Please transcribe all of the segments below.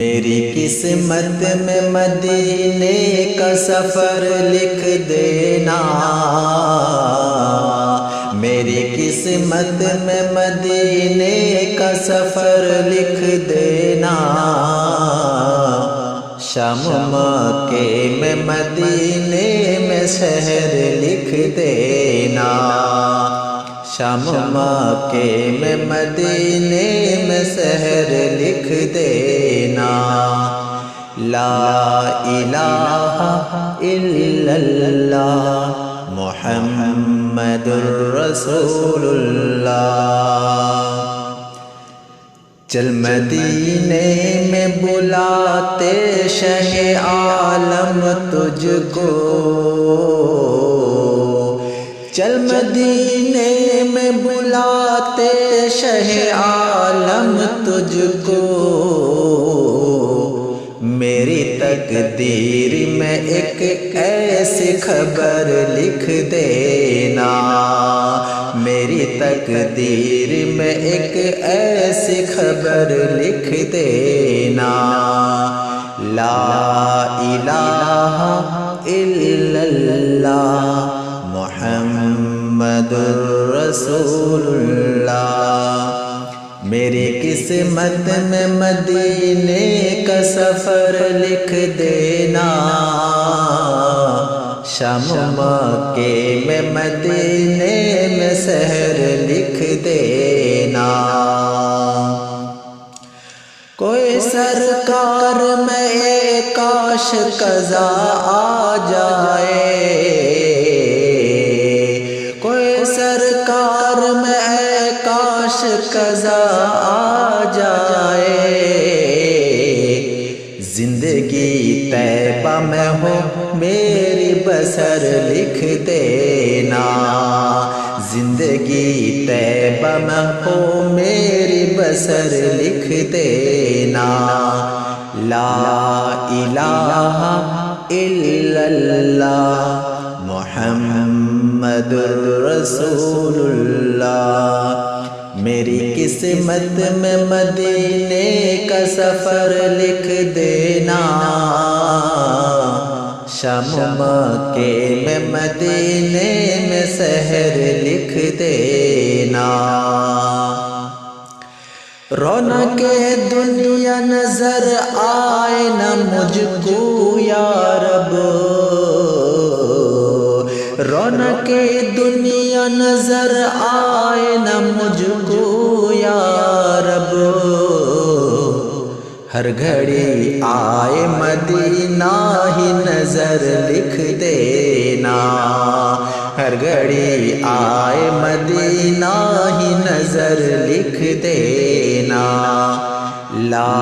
میری قسمت میں مدینے کا سفر لکھ دینا، میری قسمت میں مدینے کا سفر لکھ دینا، شام مکے میں مدینے میں شہر لکھ دینا، شام مکے میں مدینے میں شہر لکھ دینا، لا الہ الا اللہ محمد الرسول اللہ۔ چل مدینے میں بلاتے شہ عالم تجھ کو، چل مدینے میں بلاتے شہ عالم تجھ کو، میری تقدیر میں ایک ایسی خبر لکھ دینا، میری تقدیر میں ایک ایسی خبر لکھ دینا، لا الہ الا اللہ محمد الرسول اللہ۔ میری قسمت میں مدینے کا سفر لکھ دینا، شام مکے میں مدینے میں شہر لکھ دینا، کوئی سرکار میں کاش قضا آ جائے، کوئی سرکار میں کاش قضا آ جائے، زندگی طیبہ میں ہو میری بسر لکھ دینا، زندگی طیبہ میں ہو میری بسر لکھ دینا، لا الہ الا اللہ محمد الرسول اللہ۔ میری قسمت میں مدینے کا سفر لکھ دینا، شام مکے میں مدینے میں شہر لکھ دینا، رونق دنیا نظر آئے نہ مجھ کو یا رب، رونق دنیا نظر آئے نہ مجھ کو یا رب، ہر گھڑی آئے مدینہ ہی نظر لکھ دینا، ہر گھڑی آئے مدینہ ہی نظر لکھ دینا، لا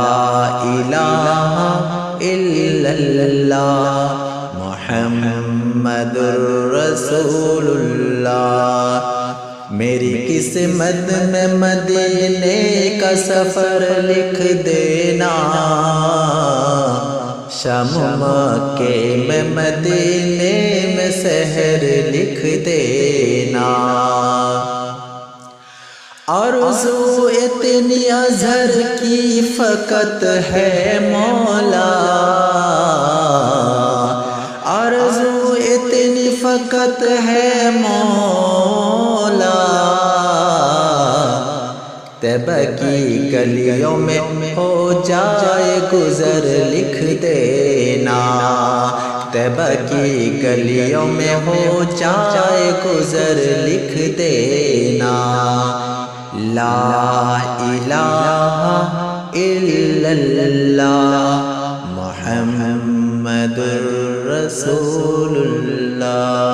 الہ الا اللہ محمد الرسول اللہ۔ میری قسمت میں مدینے کا سفر لکھ دینا، شام مکے میں مدینے میں شہر لکھ دینا، آرزو اتنی اظہر کی فقط ہے مولا، آرزو اتنی فقط ہے مولا، طیبہ کی گلیوں میں ہو جائے گزر لکھ دینا، طیبہ کی گلیوں میں ہو جائے گزر لکھ دینا، لا الہ الا اللہ محمد الرسول اللہ۔